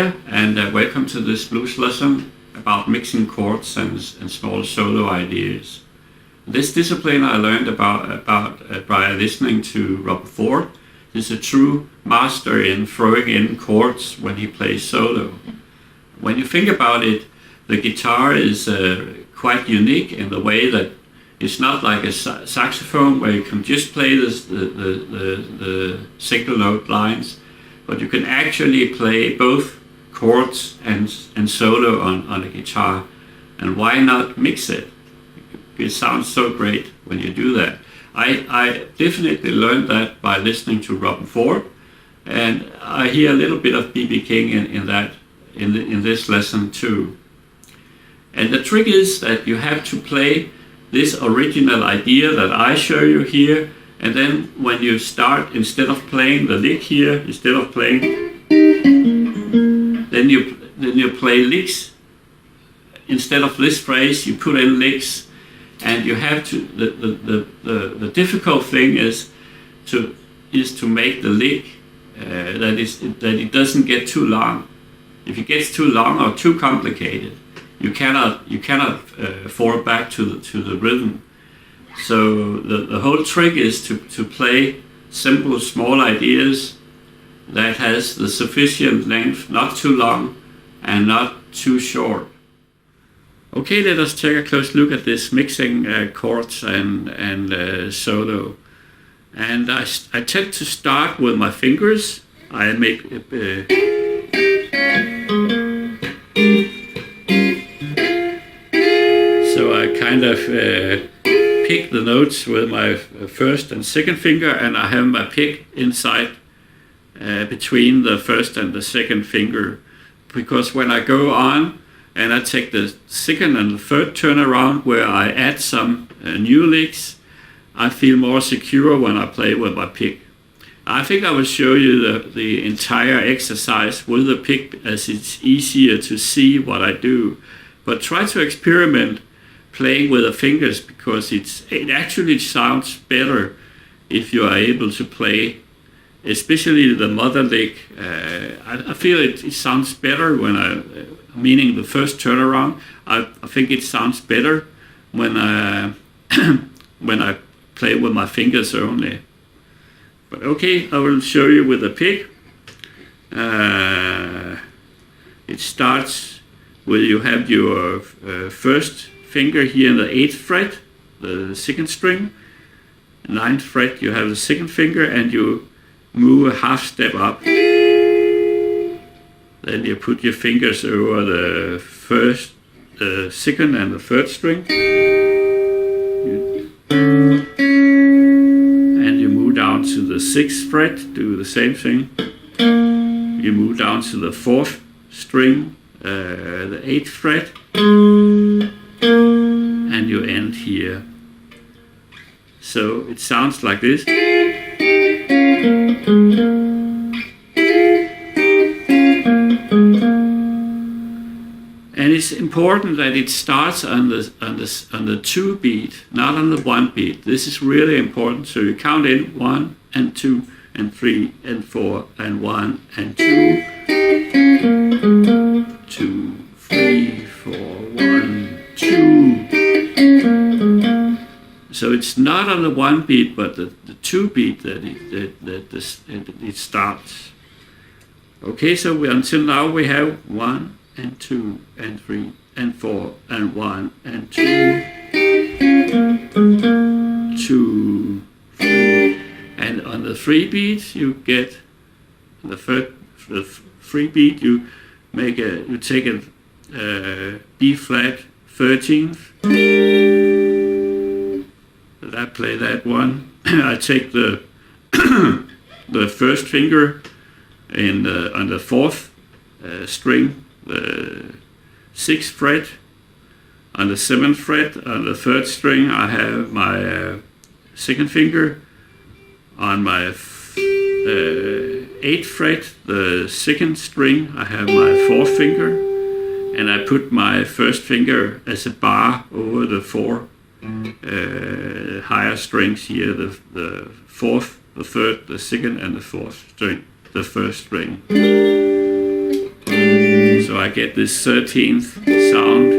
here, and welcome to this blues lesson about mixing chords and small solo ideas. This discipline I learned about by listening to Robben Ford. He's a true master in throwing in chords when he plays solo. When you think about it, the guitar is quite unique in the way that it's not like a saxophone where you can just play the single note lines, but you can actually play both chords and solo on a guitar. And why not mix it? It sounds so great when you do that. I definitely learned that by listening to Robben Ford, and I hear a little bit of BB King in this lesson too. And the trick is that you have to play this original idea that I show you here, and then when you start, instead of playing the lick here, instead of playing, then you play licks. Instead of this phrase, you put in licks, and you have to. The difficult thing is to make the lick that it doesn't get too long. If it gets too long or too complicated, you cannot fall back to the rhythm. So the whole trick is to play simple, small ideas that has the sufficient length, not too long and not too short. Okay, let us take a close look at this mixing chords and solo. And I tend to start with my fingers. I make so I kind of pick the notes with my first and second finger, and I have my pick inside between the first and the second finger, because when I go on and I take the second and the third turnaround where I add some new licks, I feel more secure when I play with my pick. I think I will show you the entire exercise with the pick, as it's easier to see what I do. But try to experiment playing with the fingers, because it actually sounds better if you are able to play, especially the mother lick. I feel it sounds better meaning the first turnaround. I think it sounds better when when I play with my fingers only. But okay, I will show you with the pick. It starts with, you have your first finger here in the 8th fret, the second string. 9th fret, you have the second finger, and you move a half step up. Then you put your fingers over the first, the second and the third string. And you move down to the 6th fret, do the same thing. You move down to the 4th string, the 8th fret, and you end here. So it sounds like this. And it's important that it starts on the 2 beat, not on the 1 beat. This is really important. So you count in 1 and 2 and 3 and 4 and 1 and 2. 2, 3, 4, 1, 2. So it's not on the 1 beat, but the 2 beat that it starts. Okay, so until now we have 1 and 2 and 3 and 4 and 1 and 2, 2, 3. And on the 3 beat you get the 3 beat, you take a B flat 13th. I play that one. I take the the first finger on the 4th string, the 6th fret. On the 7th fret, on the 3rd string, I have my second finger. On my 8th fret, the 2nd string, I have my 4th finger, and I put my first finger as a bar over the 4 higher strings here, the 4th, the 3rd, the 2nd, and the 4th string, the 1st string. So I get this 13th sound,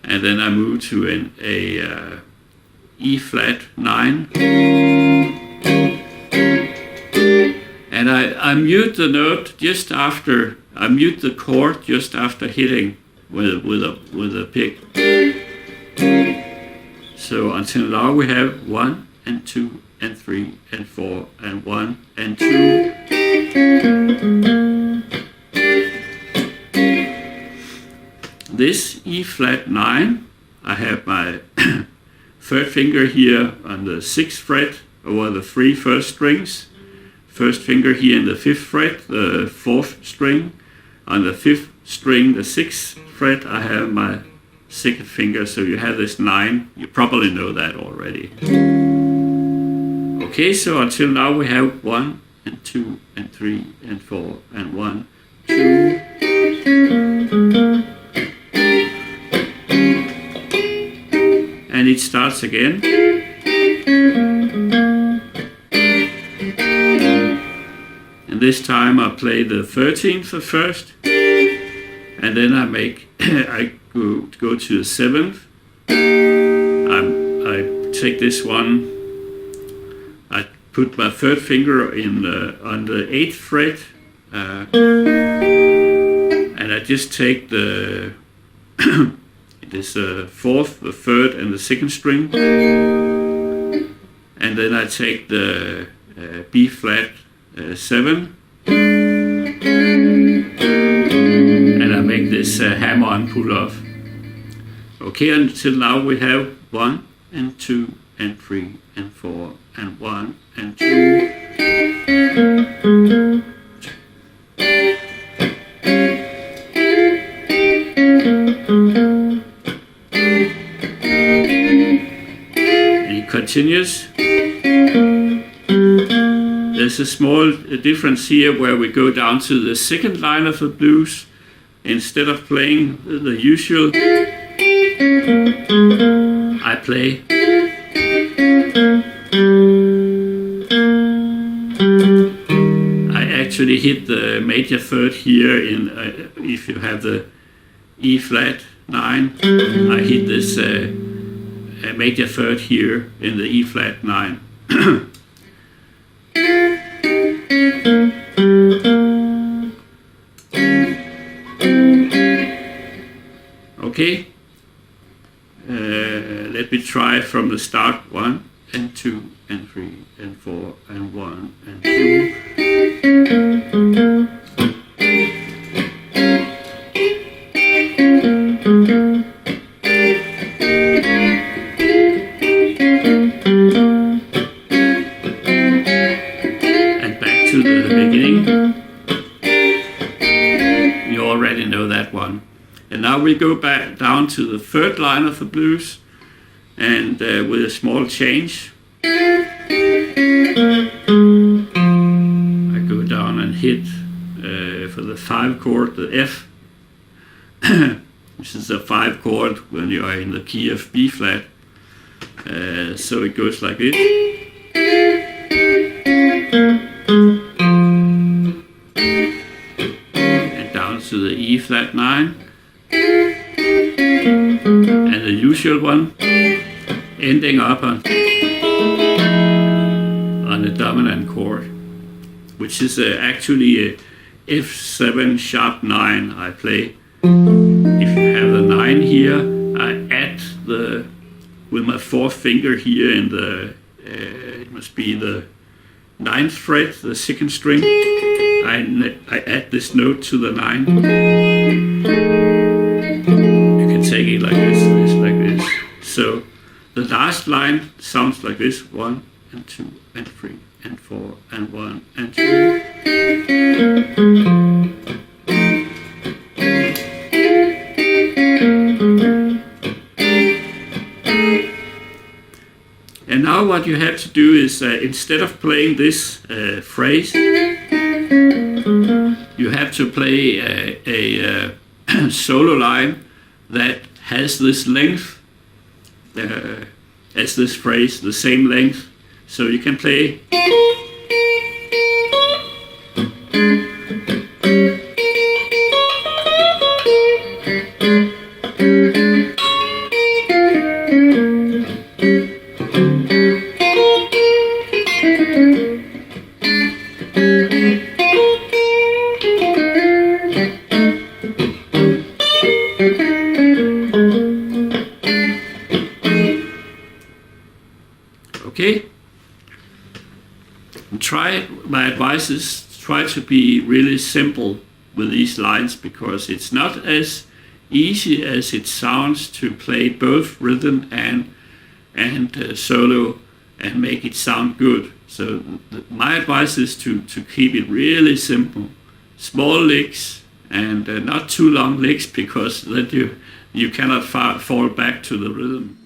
and then I move to a E flat 9, and I mute the note just after. I mute the chord just after hitting with a pick. So until now we have 1 and 2 and 3 and 4 and 1 and 2. This E flat 9, I have my third finger here on the 6th fret over the 3 first strings, first finger here in the 5th fret, the 4th string. On the 5th string, the 6th fret, I have my 2nd finger, so you have this 9. You probably know that already. Okay, so until now we have 1 and 2 and 3 and 4 and 1, 2. And it starts again. And this time I play the 13th at first, and then I go to the 7th. I take this one. I put my third finger on the 8th fret, and I just take the this 4th, the 3rd, and the 2nd string, and then I take the B flat 7, and I make this hammer-on pull-off. Okay, until now we have 1 and 2 and 3 and 4 and 1 and 2. And it continues. There's a small difference here where we go down to the 2nd line of the blues. Instead of playing the usual, I play actually hit the major third here in if you have the E flat 9, I hit this major third here in the E flat 9. Okay, let me try from the start. 1 and 2 and 3 and 4 and 1 and 2. And back to the beginning. You already know that one. And now we go back down to the 3rd line of the blues, and with a small change, I go down and hit for the 5 chord, the F, which is a 5 chord when you are in the key of B flat. So it goes like this. And down to the E flat 9. And the usual one, ending up on the dominant chord, which is actually a F7 sharp 9 I play. If you have the 9 here, I add with my 4th finger here in the, it must be the 9th fret, the 2nd string, I add this note to the 9. Take it like this, like this. So the last line sounds like this: 1 and 2 and 3 and 4 and 1 and 2. And now what you have to do is, instead of playing this phrase, you have to play a solo line that has this length as this phrase, the same length. So you can play my advice is try to be really simple with these lines, because it's not as easy as it sounds to play both rhythm and solo and make it sound good. So my advice is to keep it really simple, small licks and not too long licks, because then you cannot fall back to the rhythm.